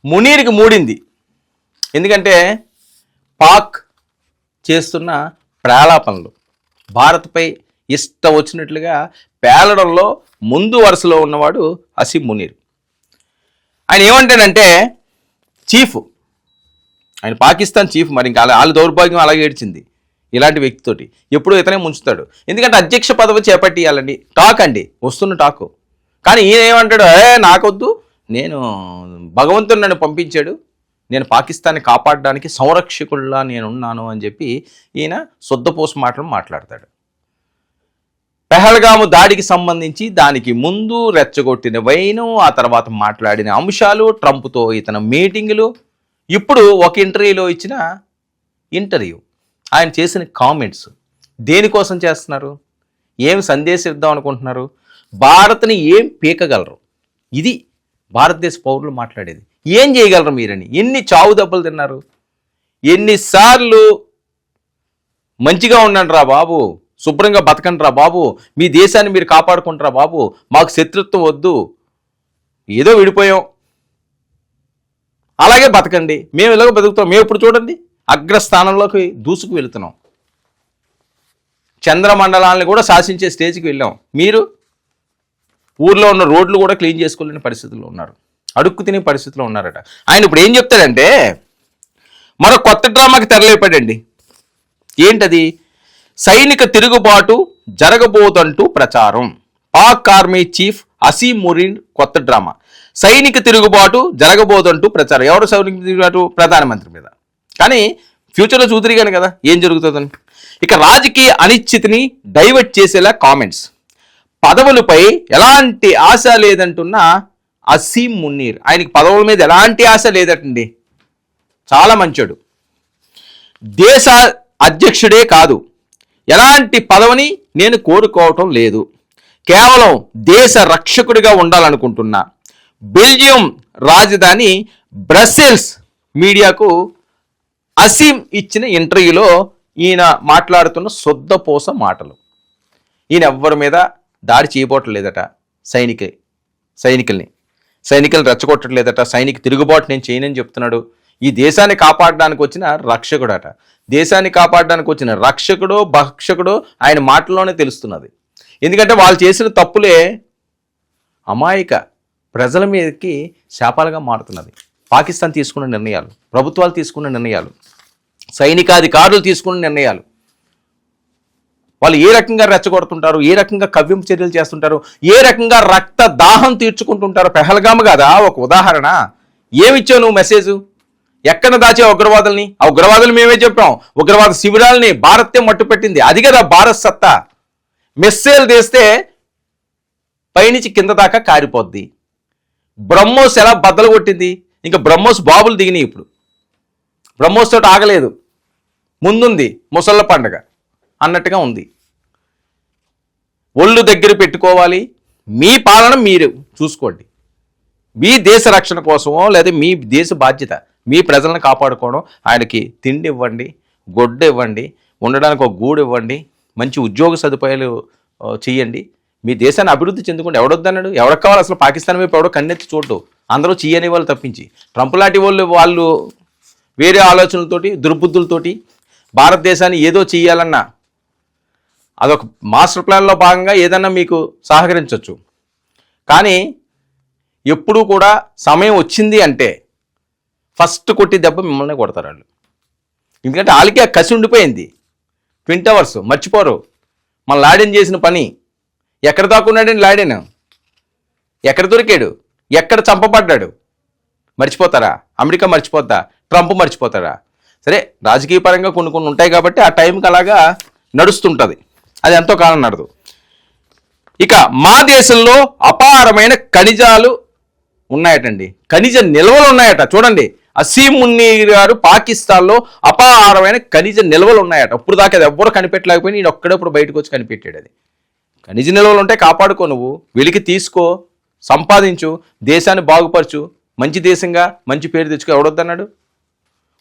మునీర్కి మూడింది. ఎందుకంటే పాక్ చేస్తున్న ప్రేలాపనలు, భారత్పై ఇష్టం వచ్చినట్లుగా పేలడంలో ముందు వరుసలో ఉన్నవాడు అసీం మునీర్. ఆయన ఏమంటాడంటే చీఫ్, ఆయన పాకిస్తాన్ చీఫ్, మరి ఇంకా వాళ్ళ దౌర్భాగ్యం అలాగే ఏడ్చింది ఇలాంటి వ్యక్తితోటి. ఎప్పుడూ ఇతనే ముంచుతాడు. ఎందుకంటే అధ్యక్ష పదవి చేపట్టియాలండి, టాక్ అండి, వస్తున్న టాకు. కానీ ఈయన ఏమంటాడు, నాకొద్దు, నేను భగవంతుడు నన్ను పంపించాడు, నేను పాకిస్తాన్ని కాపాడడానికి సంరక్షకుల్లా నేనున్నాను అని చెప్పి ఈయన శుద్ధపోసు మాటలు మాట్లాడతాడు. పెహల్గాము దాడికి సంబంధించి దానికి ముందు రెచ్చగొట్టిన వైను, ఆ తర్వాత మాట్లాడిన అంశాలు, ట్రంప్తో ఇతని మీటింగులు, ఇప్పుడు ఒక ఇంటర్వ్యూలో ఇచ్చిన ఇంటర్వ్యూ, ఆయన చేసిన కామెంట్స్ దేనికోసం చేస్తున్నారు, ఏం సందేశం ఇద్దాం అనుకుంటున్నారు, భారత్ని ఏం పీకగలరు, ఇది భారతదేశ పౌరులు మాట్లాడేది. ఏం చేయగలరు మీరని, ఎన్ని చావు దెబ్బలు తిన్నారు, ఎన్నిసార్లు మంచిగా ఉండండి రా బాబు, శుభ్రంగా బతకండి రా బాబు, మీ దేశాన్ని మీరు కాపాడుకుంటారా బాబు, మాకు శత్రుత్వం వద్దు, ఏదో విడిపోయాం అలాగే బతకండి, మేము ఇలాగ బతుకుతాం, మేము ఇప్పుడు చూడండి అగ్రస్థానంలోకి దూసుకు వెళుతున్నాం, చంద్రమండలాన్ని కూడా శాసించే స్టేజ్కి వెళ్ళాం, మీరు ఊర్లో ఉన్న రోడ్లు కూడా క్లీన్ చేసుకోలేని పరిస్థితుల్లో ఉన్నారు, అడుక్కు తినే పరిస్థితిలో ఉన్నారట. ఆయన ఇప్పుడు ఏం చెప్తాడంటే మరో కొత్త డ్రామాకి తెరలేపాడండి. ఏంటది? సైనిక తిరుగుబాటు జరగబోదంటూ ప్రచారం. పాక్ ఆర్మీ చీఫ్ అసీం మునీర్ కొత్త డ్రామా. సైనిక తిరుగుబాటు జరగబోదంటూ ప్రచారం. ఎవరు సైనిక తిరుగుబాటు? ప్రధానమంత్రి మీద. కానీ ఫ్యూచర్లో చూద్దరిగాను కదా ఏం జరుగుతుందని. ఇక రాజకీయ అనిశ్చితిని డైవర్ట్ చేసేలా కామెంట్స్. పదవులపై ఎలాంటి ఆశ లేదంటున్న అసీం మునీర్. ఆయనకి పదవుల మీద ఎలాంటి ఆశ లేదటండి, చాలా మంచోడు. దేశ అధ్యక్షుడే కాదు, ఎలాంటి పదవిని నేను కోరుకోవటం లేదు, కేవలం దేశ రక్షకుడిగా ఉండాలనుకుంటున్నా. బెల్జియం రాజధాని బ్రసెల్స్ మీడియాకు అసీం ఇచ్చిన ఇంటర్వ్యూలో ఈయన మాట్లాడుతున్న శుద్ధపోస మాటలు. ఈయన ఎవ్వరి మీద దాడి చేయబోట్లేదట, సైనికుల్ని రెచ్చగొట్టట్లేదట, సైనిక తిరుగుబాటు నేను చేయనని చెప్తున్నాడు. ఈ దేశాన్ని కాపాడడానికి వచ్చిన రక్షకుడట, దేశాన్ని కాపాడడానికి వచ్చిన రక్షకుడో భక్షకుడో ఆయన మాటల్లోనే తెలుస్తున్నది. ఎందుకంటే వాళ్ళు చేసిన తప్పులే అమాయక ప్రజల మీదకి శాపాలుగా మారుతున్నది. పాకిస్తాన్ తీసుకున్న నిర్ణయాలు, ప్రభుత్వాలు తీసుకున్న నిర్ణయాలు, సైనికాధికారులు తీసుకున్న నిర్ణయాలు, వాళ్ళు ఏ రకంగా రెచ్చగొడుతుంటారు, ఏ రకంగా కవ్యం చర్యలు చేస్తుంటారు, ఏ రకంగా రక్త దాహం తీర్చుకుంటుంటారు. పెహల్గాము కదా ఒక ఉదాహరణ. ఏమిచ్చావు నువ్వు మెసేజ్? ఎక్కడ దాచే ఉగ్రవాదుల్ని? ఆ ఉగ్రవాదులు మేమే చెప్పాం, ఉగ్రవాద శిబిరాలని భారతే మట్టుపెట్టింది. అది కదా భారత్ సత్తా. మెస్సేలు తీస్తే పైనుంచి కింద దాకా కారిపోద్ది. బ్రహ్మోస్ ఎలా బద్దలు కొట్టింది, ఇంకా బ్రహ్మోస్ బాబులు దిగినాయి. ఇప్పుడు బ్రహ్మోస్ తోటి ఆగలేదు, ముందుంది ముసళ్ళ పండగ అన్నట్టుగా ఉంది. ఒళ్ళు దగ్గర పెట్టుకోవాలి, మీ పాలన మీరు చూసుకోండి. మీ దేశ రక్షణ కోసమో లేదా మీ దేశ బాధ్యత, మీ ప్రజలను కాపాడుకోవడం. ఆయనకి తిండి ఇవ్వండి, గొడ్డు ఇవ్వండి, ఉండడానికి ఒక గూడు ఇవ్వండి, మంచి ఉద్యోగ సదుపాయాలు చేయండి, మీ దేశాన్ని అభివృద్ధి చెందుకోండి. ఎవడొద్దన్నాడు? ఎవరికి కావాలి అసలు? పాకిస్తాన్ వైపు ఎవడో కన్నెత్తి చూడు, అందరూ చేయని వాళ్ళు తప్పించి. ట్రంప్ లాంటి వాళ్ళు వేరే ఆలోచనలతోటి దుర్బుద్ధులతోటి భారతదేశాన్ని ఏదో చేయాలన్నా అదొక మాస్టర్ ప్లాన్లో భాగంగా ఏదన్నా మీకు సహకరించవచ్చు. కానీ ఎప్పుడూ కూడా సమయం వచ్చింది అంటే ఫస్ట్ కొట్టి దెబ్బ మిమ్మల్ని కొడతారు వాళ్ళు. ఎందుకంటే వాళ్ళకి ఆ కసి ఉండిపోయింది. ట్విన్ టవర్స్ మర్చిపోరు, మన లాడెన్ చేసిన పని. ఎక్కడ దాక్కున్నాడని లాడెన్, ఎక్కడ దొరికాడు, ఎక్కడ చంపబడ్డాడు మర్చిపోతారా? అమెరికా మర్చిపోద్దా? ట్రంప్ మర్చిపోతారా? సరే, రాజకీయ పరంగా కొన్ని ఉంటాయి కాబట్టి ఆ టైంకి అలాగా నడుస్తుంటుంది, అది ఎంతో కాలం నడదు. ఇక మా దేశంలో అపారమైన ఖనిజాలు ఉన్నాయటండి, ఖనిజ నిల్వలు ఉన్నాయట. చూడండి, అసీం మునీర్ గారు పాకిస్తాన్లో అపారమైన ఖనిజ నిల్వలు ఉన్నాయట. ఇప్పుడు దాకా అది ఎవ్వరు కనిపెట్టలేకపోయినా ఈయన ఒక్కడప్పుడు బయటకు వచ్చి కనిపెట్టాడు. అది ఖనిజ నిల్వలు ఉంటే కాపాడుకో, నువ్వు వెలికి తీసుకో, సంపాదించు, దేశాన్ని బాగుపరచు, మంచి దేశంగా మంచి పేరు తెచ్చుకో. ఎవడొద్దన్నాడు?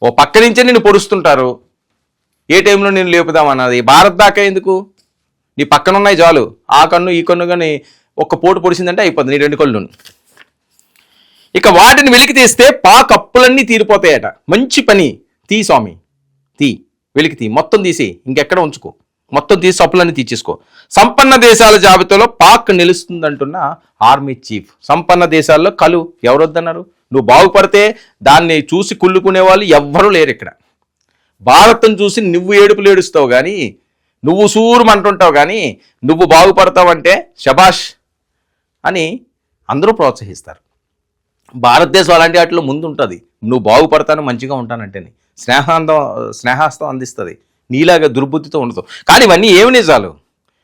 ఓ పక్క నుంచే నిన్ను పొడుస్తుంటారు, ఏ టైంలో నేను లేపుదామన్నది. భారత్ దాకా ఎందుకు? నీ పక్కన ఉన్నాయి చాలు, ఆ కన్ను ఈ కన్ను కానీ ఒక్క పోటు పొడిచిందంటే అయిపోతుంది నీ రెండు కళ్ళు. ఇక వాటిని వెలికి తీస్తే పాక్ అప్పులన్నీ తీరిపోతాయట. మంచి పని, తీ స్వామి, తీ, వెలికి తీ, మొత్తం తీసి ఇంకెక్కడ ఉంచుకో, మొత్తం తీసి అప్పులన్నీ తీసేసుకో. సంపన్న దేశాల జాబితాలో పాక్ నిలుస్తుందంటున్న ఆర్మీ చీఫ్. సంపన్న దేశాల్లో కలు ఎవరొద్దన్నారు? నువ్వు బాగుపడితే దాన్ని చూసి కుళ్ళుకునే వాళ్ళు ఎవ్వరూ లేరు ఇక్కడ. భారత్ను చూసి నువ్వు ఏడుపులు ఏడుస్తావు కానీ, నువ్వు సూరుమంటుంటావు కానీ, నువ్వు బాగుపడతావంటే శబాష్ అని అందరూ ప్రోత్సహిస్తారు. భారతదేశం అలాంటి వాటిలో ముందు ఉంటుంది. నువ్వు బాగుపడతాను, మంచిగా ఉంటానంటేనే స్నేహాస్తం అందిస్తుంది. నీలాగా దుర్బుద్ధితో ఉండదు. కానీ ఇవన్నీ ఏమి నిజాలు?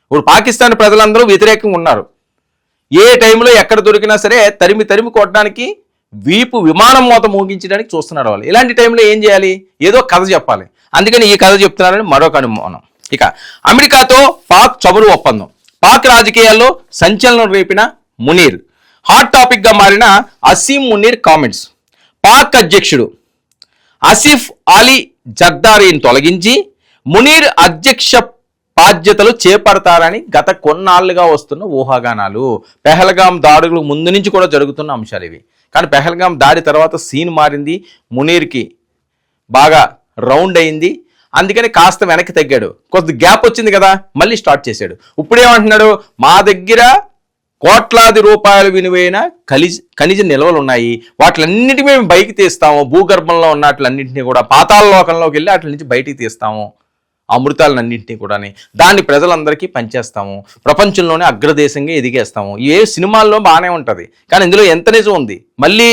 ఇప్పుడు పాకిస్తాన్ ప్రజలందరూ వ్యతిరేకంగా ఉన్నారు. ఏ టైంలో ఎక్కడ దొరికినా సరే తరిమి కొట్టడానికి, వీపు విమానం మోత మోగించడానికి చూస్తున్నారు వాళ్ళు. ఇలాంటి టైంలో ఏం చేయాలి? ఏదో కథ చెప్పాలి. అందుకని ఈ కథ చెప్తున్నారని మరొక అనుమానం. ఇక అమెరికాతో పాక్ చమురు ఒప్పందం. పాక్ రాజకీయాల్లో సంచలనం రేపిన మునీర్. హాట్ టాపిక్గా మారిన అసీం మునీర్ కామెంట్స్. పాక్ అధ్యక్షుడు ఆసిఫ్ అలీ జర్దారీని తొలగించి మునీర్ అధ్యక్ష బాధ్యతలు చేపడతారని గత కొన్నాళ్లుగా వస్తున్న ఊహాగానాలు. పెహల్గాం దాడులకు ముందు నుంచి కూడా జరుగుతున్న అంశాలు ఇవి. కానీ పెహల్గాం దాడి తర్వాత సీన్ మారింది. మునీర్కి బాగా రౌండ్ అయింది. అందుకని కాస్త వెనక్కి తగ్గాడు. కొద్ది గ్యాప్ వచ్చింది కదా, మళ్ళీ స్టార్ట్ చేశాడు. ఇప్పుడేమంటున్నాడు? మా దగ్గర కోట్లాది రూపాయల విలువైన ఖనిజ నిల్వలు ఉన్నాయి, వాటిలన్నిటి మేము బయటికి తీస్తాము. భూగర్భంలో ఉన్న వాటిలన్నింటినీ కూడా పాతాళ లోకంలోకి వెళ్ళి వాటి నుంచి బయటికి తీస్తాము. అమృతాలన్నింటినీ కూడా దాన్ని ప్రజలందరికీ పంచేస్తాము. ప్రపంచంలోనే అగ్రదేశంగా ఎదిగేస్తాము. ఏ సినిమాల్లో బాగానే ఉంటుంది, కానీ ఇందులో ఎంత నిజం ఉంది? మళ్ళీ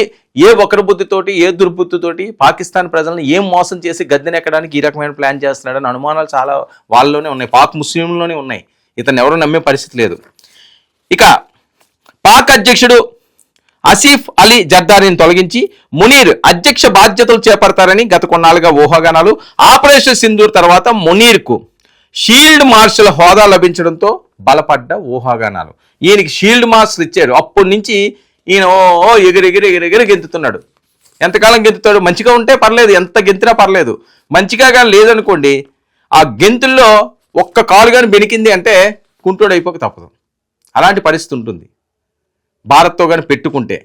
ఏ ఒకరి బుద్ధితోటి, ఏ దుర్బుద్ధితోటి పాకిస్తాన్ ప్రజలను ఏం మోసం చేసి గద్దెనెక్కడానికి ఈ రకమైన ప్లాన్ చేస్తున్నాడని అనుమానాలు చాలా వాళ్ళలోనే ఉన్నాయి. పాక్ ముస్లింలోనే ఉన్నాయి. ఇతను ఎవరు నమ్మే పరిస్థితి లేదు. ఇక పాక్ అధ్యక్షుడు ఆసిఫ్ అలీ జర్దారీని తొలగించి మునీర్ అధ్యక్ష బాధ్యతలు చేపడతారని గత కొన్నాళ్ళుగా ఊహాగానాలు. ఆపరేషన్ సింధూర్ తర్వాత మునీర్కు షీల్డ్ మార్షల్ హోదా లభించడంతో బలపడ్డ ఊహాగానాలు. ఈయనకి షీల్డ్ మార్షల్ ఇచ్చారు. అప్పటి నుంచి ఈయన ఎగిరెగిరి గెంతుతున్నాడు. ఎంతకాలం గెంతుతాడు? మంచిగా ఉంటే పర్లేదు, ఎంత గెంతినా పర్లేదు. మంచిగా కానీ లేదనుకోండి, ఆ గెంతుల్లో ఒక్క కాలు కానీ బెనికింది అంటే కుంటోడు అయిపోక తప్పదు. అలాంటి పరిస్థితి ఉంటుంది. భారత్తో కానీ పెట్టుకుంటే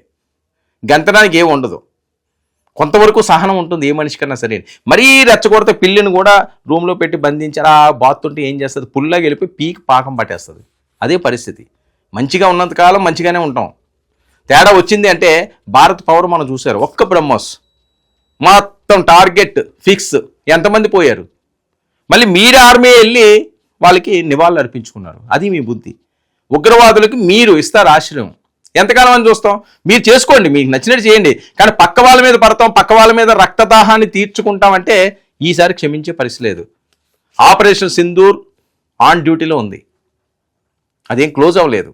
గెంతడానికి ఏమి ఉండదు. కొంతవరకు సహనం ఉంటుంది ఏ మనిషి కన్నా సరే. మరీ రెచ్చగొడితే పిల్లిని కూడా రూమ్లో పెట్టి బంధించారు. ఆ బాత్తుంటే ఏం చేస్తుంది? పుల్లాగా వెళ్ళిపోయి పీకి పాకం పట్టేస్తుంది. అదే పరిస్థితి. మంచిగా ఉన్నంతకాలం మంచిగానే ఉంటాం. తేడా వచ్చింది అంటే భారత్ పవర్ మనం చూశారు. ఒక్క బ్రహ్మోస్ మొత్తం టార్గెట్ ఫిక్స్, ఎంతమంది పోయారు? మళ్ళీ మీరే ఆర్మీ వెళ్ళి వాళ్ళకి నివాళులు అర్పించుకున్నారు. అది మీ బుద్ధి. ఉగ్రవాదులకు మీరు ఇస్తారు ఆశ్రయం. ఎంతకాలం అని చూస్తాం? మీరు చేసుకోండి, మీకు నచ్చినట్టు చేయండి. కానీ పక్క వాళ్ళ మీద పడతాం, పక్క వాళ్ళ మీద రక్తదాహాన్ని తీర్చుకుంటామంటే ఈసారి క్షమించే పరిస్థితి లేదు. ఆపరేషన్ సింధూర్ ఆన్ డ్యూటీలో ఉంది, అదేం క్లోజ్ అవ్వలేదు.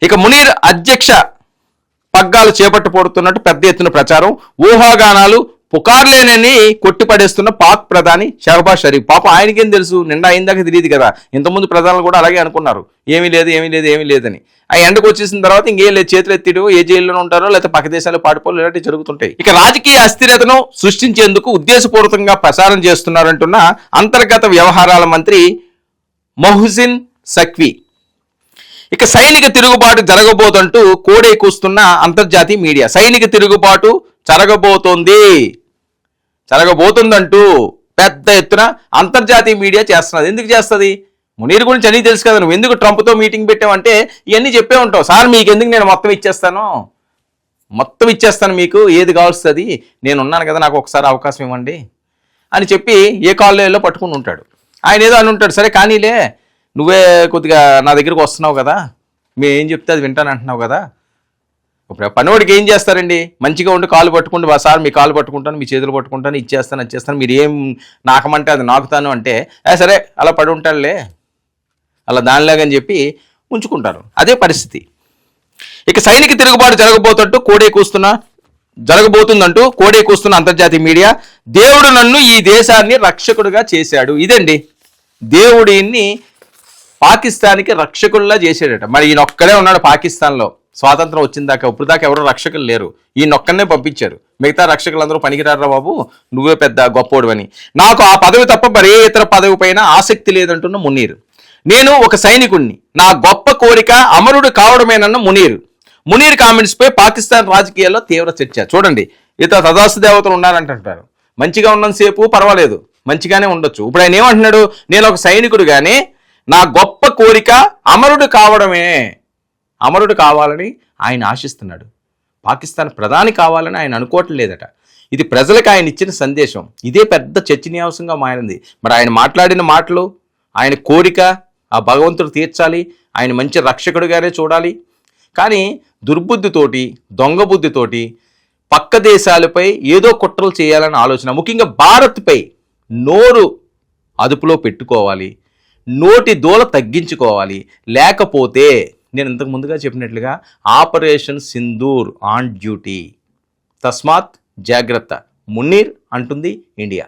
ఇక మునీర్ అధ్యక్ష పగ్గాలు చేపట్టబోతున్నట్టు పెద్ద ఎత్తున ప్రచారం. ఊహాగానాలు పుకార్లేనని కొట్టిపడేస్తున్న పాక్ ప్రధాని షహబాజ్ షరీఫ్. పాపం ఆయనకేం తెలుసు? నిండా అయిందాక తెలియదు కదా. ఇంతకుముందు ప్రధానులు కూడా అలాగే అనుకున్నారు, ఏమీ లేదని. ఆ ఎండకు వచ్చేసిన తర్వాత ఇంకేం లేదు, చేతులు ఎత్తిడు, ఏ జైల్లోనే ఉంటారో లేకపోతే పక్క దేశాలు పాడిపోలు, ఇలాంటివి జరుగుతుంటాయి. ఇక రాజకీయ అస్థిరతను సృష్టించేందుకు ఉద్దేశపూర్వకంగా ప్రసారం చేస్తున్నారంటున్న అంతర్గత వ్యవహారాల మంత్రి మొహసిన్ సఖ్వీ. ఇక సైనిక తిరుగుబాటు జరగబోతుంటూ కోడే కూస్తున్న అంతర్జాతీయ మీడియా. సైనిక తిరుగుబాటు జరగబోతుందంటూ పెద్ద ఎత్తున అంతర్జాతీయ మీడియా చేస్తున్నది. ఎందుకు చేస్తుంది? మునీర్ గురించి అన్నీ తెలుసు కదా. నువ్వు ఎందుకు ట్రంప్తో మీటింగ్ పెట్టావంటే ఇవన్నీ చెప్పే ఉంటావు. సార్ మీకు ఎందుకు, నేను మొత్తం ఇచ్చేస్తాను మీకు, ఏది కావాల్సింది నేను ఉన్నాను కదా, నాకు ఒకసారి అవకాశం ఇవ్వండి అని చెప్పి ఏ కాలేజీలో పట్టుకుని ఉంటాడు. ఆయన ఏదో అని ఉంటాడు. సరే కానీలే, నువ్వే కొద్దిగా నా దగ్గరికి వస్తున్నావు కదా, మేము ఏం చెప్తే అది వింటాను అంటున్నావు కదా. ఇప్పుడు పనివాడికి ఏం చేస్తారండి? మంచిగా ఉండి కాలు పట్టుకుంటే, సార్ మీ కాలు పట్టుకుంటాను, మీ చేతులు పట్టుకుంటాను, ఇచ్చేస్తాను, మీరు ఏం నాకమంటే అది నాకుతాను అంటే సరే అలా పడి ఉంటాడులే, అలా దానిలాగని చెప్పి ఉంచుకుంటారు. అదే పరిస్థితి. ఇక సైనిక తిరుగుబాటు జరగబోతుందంటూ కోడే కూస్తున్న అంతర్జాతీయ మీడియా. దేవుడు నన్ను ఈ దేశాన్ని రక్షకుడుగా చేశాడు. ఇదండి, దేవుడిని పాకిస్తాన్కి రక్షకుల్లా చేసాడట. మరి ఈయనొక్కడే ఉన్నాడు పాకిస్తాన్లో. స్వాతంత్రం వచ్చిందాకా ఇప్పుడు దాకా ఎవరో రక్షకులు లేరు. ఈయనొక్కనే పంపించారు. మిగతా రక్షకులందరూ పనికిరారా బాబు, నువ్వే పెద్ద గొప్పోడు అని. నాకు ఆ పదవి తప్ప మరే ఇతర పదవి పైన ఆసక్తి లేదంటున్న మునీర్. నేను ఒక సైనికుణ్ణి, నా గొప్ప కోరిక అమరుడు కావడమేనన్న మునీర్. మునీర్ కామెంట్స్ పై పాకిస్తాన్ రాజకీయాల్లో తీవ్ర చర్చ. చూడండి, ఇతర తదాస్తు దేవతలు ఉన్నారంటుంటారు. మంచిగా ఉన్నంతసేపు పర్వాలేదు, మంచిగానే ఉండొచ్చు. ఇప్పుడు ఆయన ఏమంటున్నాడు, నేను ఒక సైనికుడు కానీ నా గొప్ప కోరిక అమరుడు కావడమే. అమరుడు కావాలని ఆయన ఆశిస్తున్నాడు. పాకిస్తాన్ ప్రధాని కావాలని ఆయన అనుకోవట్లేదట. ఇది ప్రజలకు ఆయన ఇచ్చిన సందేశం. ఇదే పెద్ద చర్చనీయాంశంగా మారింది. మరి ఆయన మాట్లాడిన మాటలు, ఆయన కోరిక ఆ భగవంతుడు తీర్చాలి, ఆయన మంచి రక్షకుడిగానే చూడాలి. కానీ దుర్బుద్ధితోటి, దొంగ బుద్ధితోటి పక్క దేశాలపై ఏదో కుట్రలు చేయాలన్న ఆలోచన, ముఖ్యంగా భారత్పై నోరు అదుపులో పెట్టుకోవాలి, నోటి దూల తగ్గించుకోవాలి. లేకపోతే నేను ఇంతకు ముందుగా చెప్పినట్లుగా ఆపరేషన్ సింధూర్ ఆన్ డ్యూటీ, తస్మాత్ జాగ్రత్త మున్నీర్ అంటుంది ఇండియా.